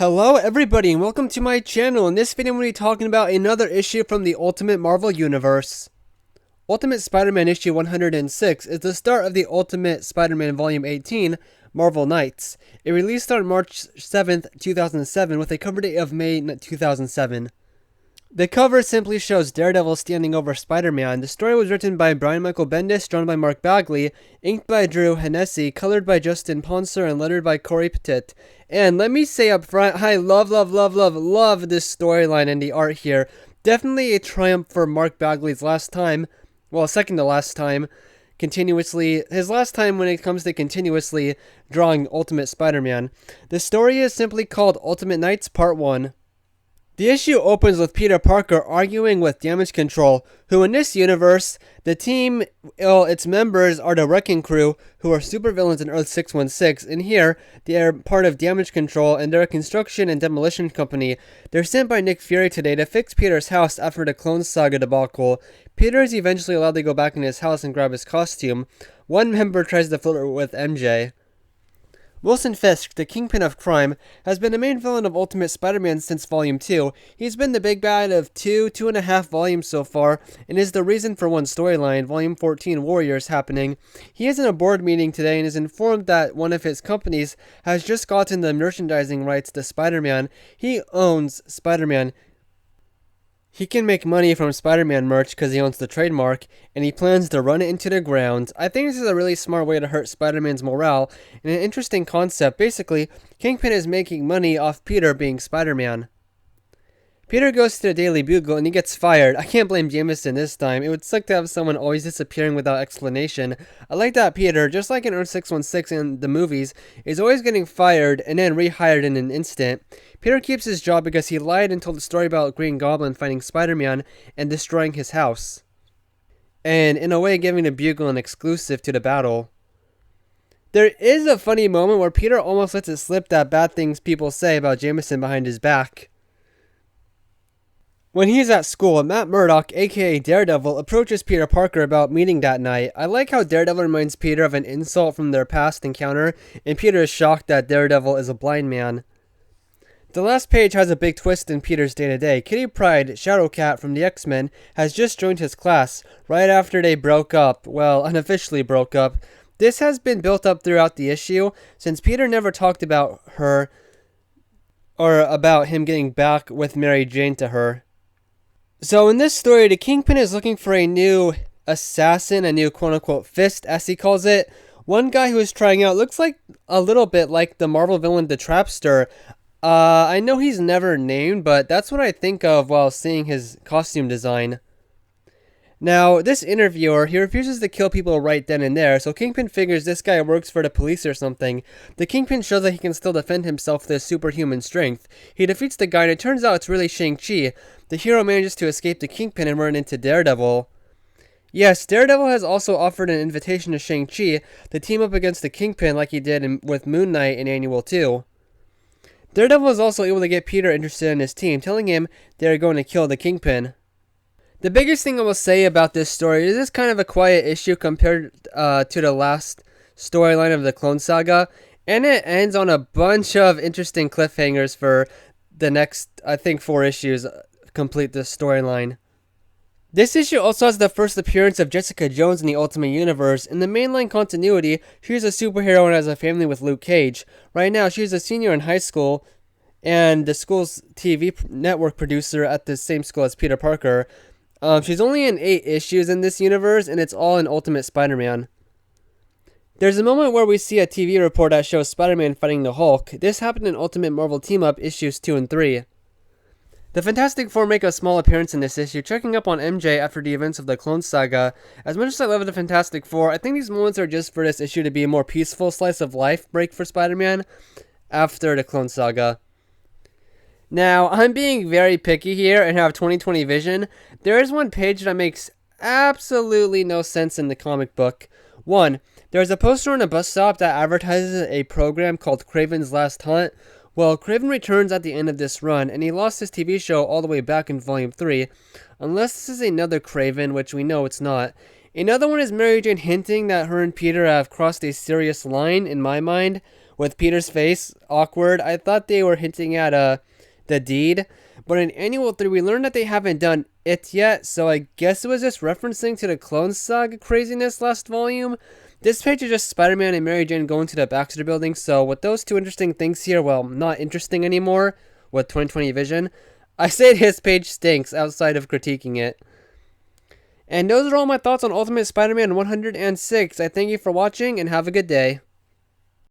Hello everybody and welcome to my channel. In this video I'm going to be talking about another issue from the Ultimate Marvel Universe. Ultimate Spider-Man issue 106 is the start of the Ultimate Spider-Man Volume 18, Marvel Knights. It released on March 7th, 2007 with a cover date of May 2007. The cover simply shows Daredevil standing over Spider-Man. The story was written by Brian Michael Bendis, drawn by Mark Bagley, inked by Drew Hennessy, colored by Justin Ponser, and lettered by Corey Petit. And let me say up front, I love this storyline and the art here. Definitely a triumph for Mark Bagley's last time, well, second to last time, his last time when it comes to continuously drawing Ultimate Spider-Man. The story is simply called Ultimate Knights Part 1. The issue opens with Peter Parker arguing with Damage Control, who in this universe, the team, its members are the Wrecking Crew, who are supervillains in Earth 616, and here, they are part of Damage Control, and they're a construction and demolition company. They're sent by Nick Fury today to fix Peter's house after the Clone Saga debacle. Peter is eventually allowed to go back in his house and grab his costume. One member tries to flirt with MJ. Wilson Fisk, the Kingpin of Crime, has been the main villain of Ultimate Spider-Man since Volume 2. He's been the big bad of two and a half volumes so far, and is the reason for one storyline, Volume 14 Warriors, happening. He is in a board meeting today and is informed that one of his companies has just gotten the merchandising rights to Spider-Man. He owns Spider-Man. He can make money from Spider-Man merch because he owns the trademark, and he plans to run it into the ground. I think this is a really smart way to hurt Spider-Man's morale, and an interesting concept. Basically, Kingpin is making money off Peter being Spider-Man. Peter goes to the Daily Bugle and he gets fired. I can't blame Jameson this time. It would suck to have someone always disappearing without explanation. I like that Peter, just like in Earth 616 in the movies, is always getting fired and then rehired in an instant. Peter keeps his job because he lied and told the story about Green Goblin fighting Spider-Man and destroying his house, and in a way giving the Bugle an exclusive to the battle. There is a funny moment where Peter almost lets it slip that bad things people say about Jameson behind his back. When he's at school, Matt Murdock, aka Daredevil, approaches Peter Parker about meeting that night. I like how Daredevil reminds Peter of an insult from their past encounter, and Peter is shocked that Daredevil is a blind man. The last page has a big twist in Peter's day-to-day. Kitty Pryde, Shadowcat from the X-Men, has just joined his class, right after they broke up, well, unofficially broke up. This has been built up throughout the issue, since Peter never talked about her, or about him getting back with Mary Jane to her. So in this story, the Kingpin is looking for a new assassin, a new quote-unquote fist, as he calls it. One guy who is trying out looks like a little bit like the Marvel villain, the Trapster. I know he's never named, but that's what I think of while seeing his costume design. Now, this interviewer, he refuses to kill people right then and there, so Kingpin figures this guy works for the police or something. The Kingpin shows that he can still defend himself with his superhuman strength. He defeats the guy, and it turns out it's really Shang-Chi. The hero manages to escape the Kingpin and run into Daredevil. Yes, Daredevil has also offered an invitation to Shang-Chi to team up against the Kingpin like he did with Moon Knight in Annual 2. Daredevil is also able to get Peter interested in his team, telling him they are going to kill the Kingpin. The biggest thing I will say about this story is this kind of a quiet issue compared to the last storyline of the Clone Saga, and it ends on a bunch of interesting cliffhangers for the next, I think, 4 issues complete this storyline. This issue also has the first appearance of Jessica Jones in the Ultimate Universe. In the mainline continuity, she's a superhero and has a family with Luke Cage. Right now, she's a senior in high school, and the school's TV network producer at the same school as Peter Parker. She's only in 8 issues in this universe, and it's all in Ultimate Spider-Man. There's a moment where we see a TV report that shows Spider-Man fighting the Hulk. This happened in Ultimate Marvel Team-Up issues 2 and 3. The Fantastic Four make a small appearance in this issue, checking up on MJ after the events of the Clone Saga. As much as I love the Fantastic Four, I think these moments are just for this issue to be a more peaceful slice of life break for Spider-Man after the Clone Saga. Now, I'm being very picky here and have 20/20 vision. There is one page that makes absolutely no sense in the comic book. 1. There's a poster on a bus stop that advertises a program called Kraven's Last Hunt. Well, Kraven returns at the end of this run, and he lost his TV show all the way back in Volume 3. Unless this is another Kraven, which we know it's not. Another one is Mary Jane hinting that her and Peter have crossed a serious line, in my mind, with Peter's face awkward. I thought they were hinting at the deed, but in Annual 3 we learned that they haven't done it yet, so I guess it was just referencing to the Clone Saga craziness last volume. This page is just Spider-Man and Mary Jane going to the Baxter building, so with those two interesting things here, well, not interesting anymore with 2020 Vision, I say his page stinks outside of critiquing it. And those are all my thoughts on Ultimate Spider-Man 106. I thank you for watching and have a good day.